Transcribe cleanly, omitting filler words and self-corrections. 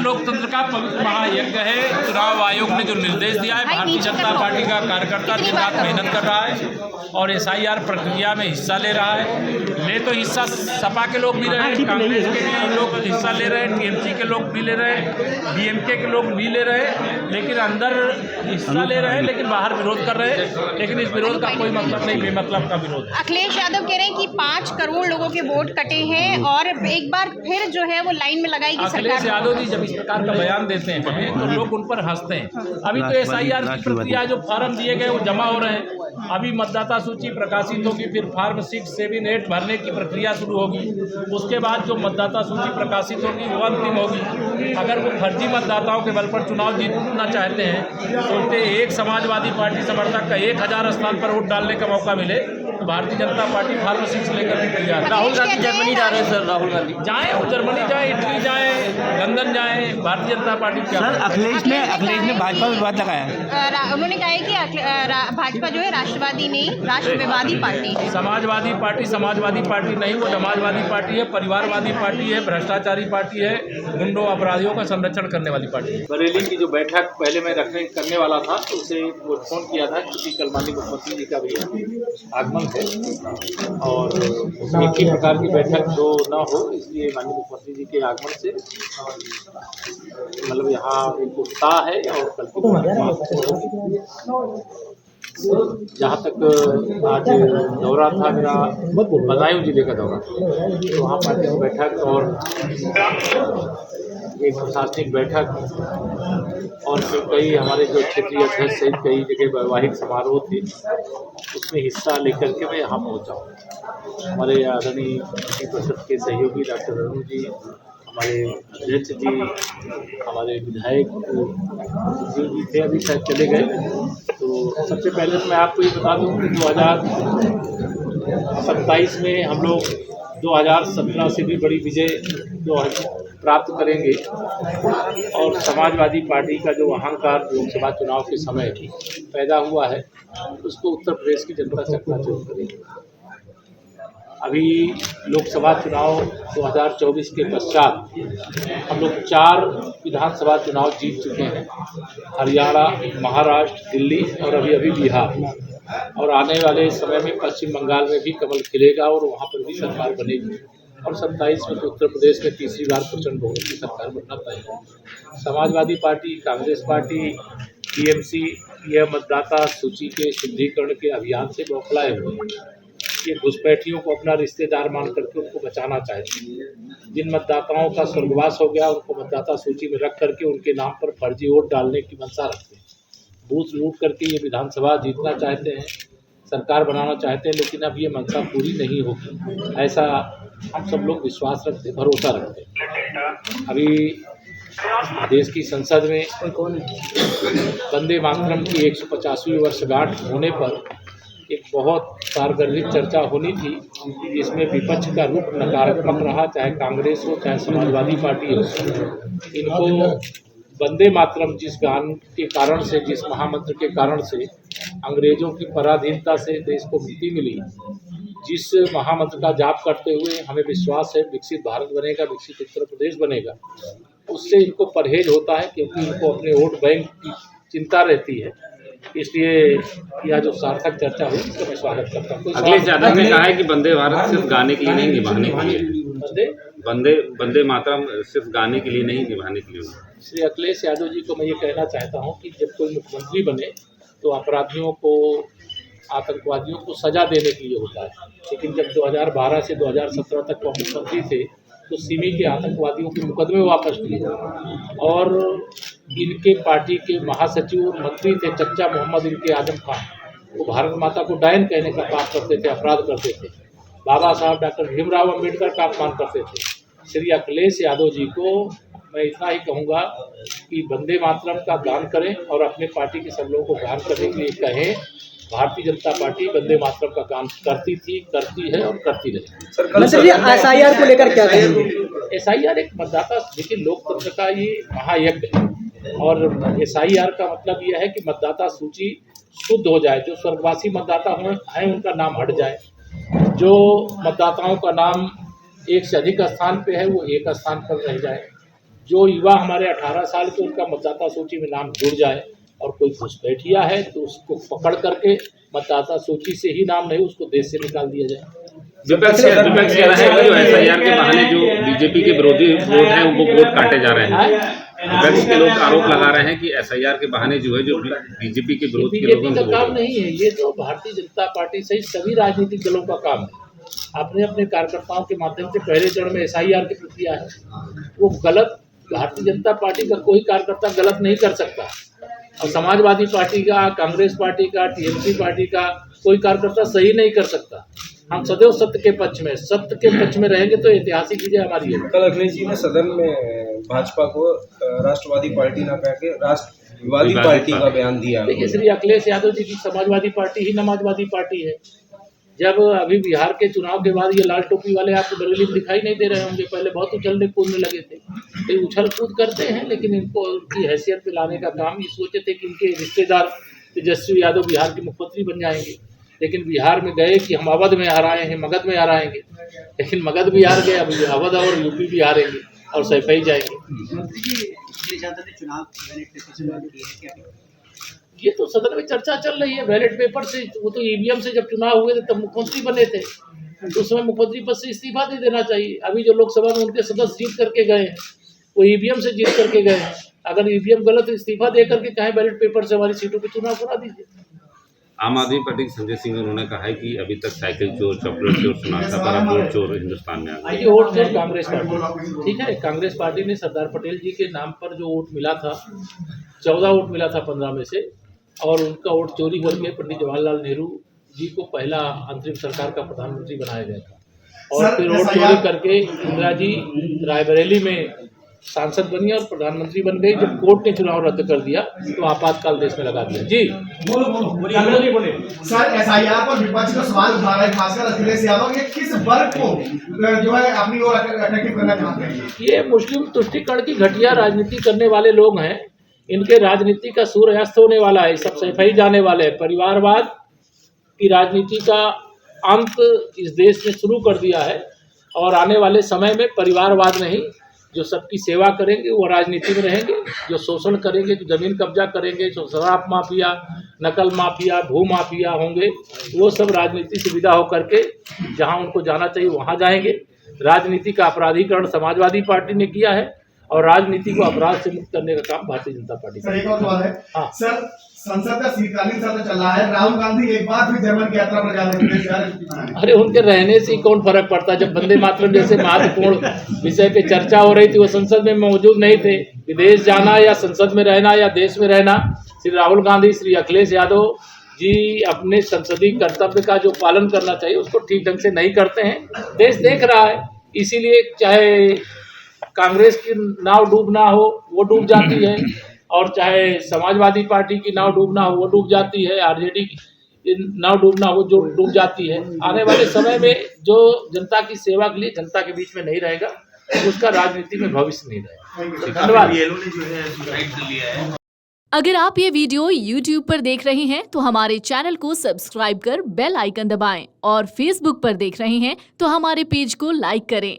लोकतंत्र का पवित्र महायज्ञ है। चुनाव आयोग ने जो निर्देश दिया है, भारतीय जनता पार्टी का कार्यकर्ता दिन रात मेहनत कर रहा है और SIR प्रक्रिया में हिस्सा ले रहा है। ले तो हिस्सा सपा के लोग भी रहे हैं, कांग्रेस के भी लोग हिस्सा ले रहे हैं, TMC के लोग भी ले रहे हैं, DMK के लोग भी ले रहे हैं, लेकिन अंदर हिस्सा ले रहे हैं लेकिन बाहर विरोध कर रहे हैं। लेकिन इस विरोध का कोई मतलब नहीं, बेमतलब का विरोध है। अखिलेश यादव कह रहे हैं कि 5 करोड़ लोगों के वोट कटे हैं और एक बार फिर जो है वो लाइन में लगाएगी सरकार। अखिलेश यादव जी जब इस प्रकार का बयान देते हैं तो लोग उन पर हंसते हैं। अभी तो SIR की प्रक्रिया, जो फार्म दिए गए वो जमा हो रहे हैं। अभी मतदाता सूची प्रकाशित होगी, फिर फार्म 6, 7, 8 भरने की प्रक्रिया शुरू होगी। उसके बाद जो मतदाता सूची प्रकाशित होगी वो अंतिम होगी। अगर वो फर्जी मतदाताओं के बल पर चुनाव जीतना चाहते हैं, सोचते एक समाजवादी पार्टी समर्थक का 1000 स्थान पर वोट डालने का मौका मिले, तो भारतीय जनता पार्टी फार्म 6 लेकर के तैयार। राहुल गांधी जर्मनी जा रहे हैं सर, राहुल गांधी जाए, वो जर्मनी जाए, इटली जाए, लंदन जाए, भारतीय जनता पार्टी क्या सर? अखिलेश ने भाजपा पर विवाद लगाया। उन्होंने कहा है कि भाजपा जो है राष्ट्रवादी नहीं, राष्ट्रवादी पार्टी है। समाजवादी पार्टी नहीं, वो समाजवादी पार्टी है, परिवारवादी पार्टी है, भ्रष्टाचारी पार्टी है, गुंडों अपराधियों का संरक्षण करने वाली पार्टी है। बरेली की जो बैठक पहले मैं करने वाला था, उसे वो फोन किया था क्योंकि कल माननीय मुख्यमंत्री जी का भी आगमन है और एक ही प्रकार की बैठक जो न हो, इसलिए माननीय मुख्यमंत्री जी के आगमन से मतलब यहाँ एक उत्साह है। और कल की जहाँ तक आज दौरा था मेरा, बदायूं जिले का दौरा, तो वहाँ पार्टी की बैठक और एक प्रशासनिक बैठक और फिर कई हमारे जो क्षेत्रीय अध्यक्ष सहित कई जगह वैवाहिक समारोह थे, उसमें हिस्सा लेकर के मैं यहाँ पहुँचा हूँ। हमारे आदरणीय मंत्री परिषद के सहयोगी डॉक्टर अरुण जी, हमारे अध्यक्ष जी, हमारे विधायक जी थे, अभी शायद चले गए। तो सबसे पहले तो मैं आपको ये बता दूं कि 2027 में हम लोग 2017 से भी बड़ी विजय जो प्राप्त करेंगे और समाजवादी पार्टी का जो अहंकार लोकसभा चुनाव के समय पैदा हुआ है, उसको उत्तर प्रदेश की जनता चकनाचूर करेगी। अभी लोकसभा चुनाव 2024 के पश्चात हम लोग 4 विधानसभा चुनाव जीत चुके हैं, हरियाणा, महाराष्ट्र, दिल्ली और अभी बिहार। और आने वाले समय में पश्चिम बंगाल में भी कमल खिलेगा और वहाँ पर भी सरकार बनेगी। और 27 में तो उत्तर प्रदेश में तीसरी बार प्रचंड बहुमत की सरकार बनना तय है। Samajwadi party, Congress party, TMC यह मतदाता सूची के शुद्धिकरण के अभियान से बौखलाए हुए हैं। ये घुसपैठियों को अपना रिश्तेदार मान करके उनको बचाना चाहते हैं। जिन मतदाताओं का स्वर्गवास हो गया, उनको मतदाता सूची में रख करके उनके नाम पर फर्जी वोट डालने की मंशा रखते हैं। बूथ लूट करके ये विधानसभा जीतना चाहते हैं, सरकार बनाना चाहते हैं, लेकिन अब ये मंशा पूरी नहीं होगी, ऐसा हम सब लोग विश्वास रखते, भरोसा रखते हैं। अभी देश की संसद में वंदे मातरम की 150वीं वर्षगांठ होने पर एक बहुत सार्वजनिक चर्चा होनी थी, जिसमें विपक्ष का रुख नकारात्मक रहा, चाहे कांग्रेस हो चाहे समाजवादी पार्टी हो। इनको वंदे मातरम जिस गान के कारण से, जिस महामंत्र के कारण से अंग्रेजों की पराधीनता से देश को मुक्ति मिली, जिस महामंत्र का जाप करते हुए हमें विश्वास है विकसित भारत बनेगा, विकसित उत्तर प्रदेश बनेगा, उससे इनको परहेज होता है, क्योंकि इनको अपने वोट बैंक की चिंता रहती है। इसलिए यह जो सार्थक चर्चा हुई, इसका मैं स्वागत करता हूँ। अखिलेश यादव ने कहा है कि वंदे भारत सिर्फ गाने के लिए नहीं, निभाने के लिए। वंदे मातरम सिर्फ गाने के लिए नहीं, निभाने के लिए। श्री अखिलेश यादव जी को मैं ये कहना चाहता हूँ कि जब कोई मुख्यमंत्री बने तो अपराधियों को, आतंकवादियों को सजा देने के लिए होता है, लेकिन जब 2012 से 2017 तक वो मुख्यमंत्री थे तो सिमी के आतंकवादियों के मुकदमे वापस लिए और इनके पार्टी के महासचिव और मंत्री थे चच्चा मोहम्मद इनके आजम खान, वो भारत माता को डायन कहने का पाप करते थे, अपराध करते थे। बाबा साहब डॉक्टर भीमराव अम्बेडकर का अपमान करते थे। श्री अखिलेश यादव जी को मैं इतना ही कहूँगा कि वंदे मातरम का गान करें और अपने पार्टी के सब लोगों को गान करने के लिए कहें। भारतीय जनता पार्टी वंदे मातरम का काम करती थी, करती है और करती रहेगी। SIR को लेकर क्या कहेंगे? SIR एक मतदाता, देखिए लोकतंत्र का ये महायज्ञ है और SIR का मतलब यह है कि मतदाता सूची शुद्ध हो जाए, जो स्वर्गवासी मतदाता हैं उनका नाम हट जाए, जो मतदाताओं का नाम एक से अधिक स्थान पे है वो एक स्थान पर रह जाए, जो युवा हमारे 18 साल के उनका मतदाता सूची में नाम जुड़ जाए, और कोई घुसपैठिया है तो उसको पकड़ करके मतदाता सूची से ही नाम नहीं, उसको देश से निकाल दिया जाए। विपक्ष कह रहा है कि जो एसआईआर के बहाने जो बीजेपी के विरोधी वोट हैं वो वोट काटे जा रहे हैं। विपक्ष के लोग आरोप लगा रहे हैं कि एसआईआर के बहाने जो है जो बीजेपी के विरोध के लोगों का काम नहीं है, ये तो भारतीय जनता पार्टी सहित सभी राजनीतिक दलों का काम है। अपने अपने कार्यकर्ताओं के माध्यम से पहले चरण में एसआईआर की प्रक्रिया है, वो गलत, भारतीय जनता पार्टी का कोई कार्यकर्ता गलत नहीं कर सकता, और समाजवादी पार्टी का, कांग्रेस पार्टी का, टीएमसी पार्टी का कोई कार्यकर्ता सही नहीं कर सकता। हम सदैव सत्य के पक्ष में रहेंगे तो ऐतिहासिक विजय हमारी है। कल अखिलेश जी ने सदन में भाजपा को राष्ट्रवादी पार्टी ना कह के राष्ट्रवादी पार्टी का बयान दिया। देखिए, श्री अखिलेश यादव जी की समाजवादी पार्टी ही समाजवादी पार्टी है। जब अभी बिहार के चुनाव के बाद ये लाल टोपी वाले आपको बरेली में दिखाई नहीं दे रहे होंगे, पहले बहुत उछलने कूदने लगे थे, तो उछल कूद करते हैं, लेकिन इनको उनकी हैसियत पे लाने का काम ये सोचे थे कि इनके रिश्तेदार तेजस्वी यादव बिहार के मुख्यमंत्री बन जाएंगे। लेकिन बिहार में गए कि हम अवध में हराए हैं, मगध में हराएंगे, लेकिन मगध भी हार गए, अभी अवध और यूपी भी हारेंगे और सफाई जाएंगे। ये तो सदन में चर्चा चल रही है बैलेट पेपर से, वो तो ईवीएम से जब चुनाव हुए थे तब मुख्यमंत्री बने थे, तो उस समय मुख्यमंत्री पद से इस्तीफा दे देना चाहिए। अभी जो लोकसभा में उनके सदस्य जीत करके गए हैं वो ईवीएम से जीत करके गए हैं, अगर ईवीएम गलत इस्तीफा दे करके कहें बैलेट पेपर से हमारी सीटों पर चुनाव करा दीजिए। आम आदमी पार्टी के संजय सिंह उन्होंने कहा है कि अभी तक साइकिल चोर, चॉकलेट चोर सुना था, पर अब वोट चोर हिंदुस्तान में आ गए। ये वोट चोर कांग्रेस पार्टी, ठीक है, कांग्रेस पार्टी ने सरदार पटेल जी के नाम पर जो वोट मिला था, 14 वोट मिला था 15 में से, और उनका वोट चोरी करके पंडित जवाहरलाल नेहरू जी को पहला अंतरिम सरकार का प्रधानमंत्री बनाया गया था, और फिर वोट चोरी करके इंदिरा जी रायबरेली में सांसद बनी और प्रधानमंत्री बन गई। जब कोर्ट ने चुनाव रद्द कर दिया तो आपातकाल देश में लगा दिया। जी बोले सर, एसआईआर पर विपक्ष का सवाल उठा रहा है, खासकर अखिलेश यादव, ये किस वर्ग को जो है अपनी ओर अट्रैक्टिव करना चाहते हैं? ये मुस्लिम तुष्टिकरण की घटिया राजनीति करने वाले लोग हैं, इनके राजनीति का सूर्य अस्त होने वाला है, सब सफाई जाने वाले हैं। परिवारवाद की राजनीति का अंत इस देश ने शुरू कर दिया है, और आने वाले समय में परिवारवाद नहीं, जो सबकी सेवा करेंगे वो राजनीति में रहेंगे, जो शोषण करेंगे, जो जमीन कब्जा करेंगे, जो शराब माफिया, नकल माफिया, भू माफिया होंगे, वो सब राजनीति से विदा होकर के जहां उनको जाना चाहिए वहां जाएंगे। राजनीति का अपराधीकरण समाजवादी पार्टी ने किया है, और राजनीति को अपराध से मुक्त करने का काम भारतीय जनता पार्टी सर, एक और सवाल है। हाँ सर, संसद का शीतकालीन सत्र चल रहा है, राहुल गांधी एक बार फिर जर्मन की यात्रा पर जा रहे हैं। अरे उनके रहने से कौन फर्क पड़ता, जब वंदे मातरम जैसे महत्वपूर्ण विषय पे चर्चा हो रही थी वो संसद में मौजूद नहीं थे। विदेश जाना या संसद में रहना या देश में रहना, श्री राहुल गांधी, श्री अखिलेश यादव जी अपने संसदीय कर्तव्य का जो पालन करना चाहिए उसको ठीक ढंग से नहीं करते हैं, देश देख रहा है। इसीलिए चाहे कांग्रेस की नाव डूबना हो वो डूब जाती है, और चाहे समाजवादी पार्टी की नाव डूबना हो वो डूब जाती है, आरजेडी की नाव डूबना हो जो डूब जाती है। आने वाले समय में जो जनता की सेवा के लिए जनता के बीच में नहीं रहेगा उसका राजनीति में भविष्य नहीं रहेगा। धन्यवाद। अगर आप ये वीडियो YouTube पर देख रहे हैं तो हमारे चैनल को सब्सक्राइब कर बेल आइकन दबाएं, और Facebook पर देख रहे हैं तो हमारे पेज को लाइक करें।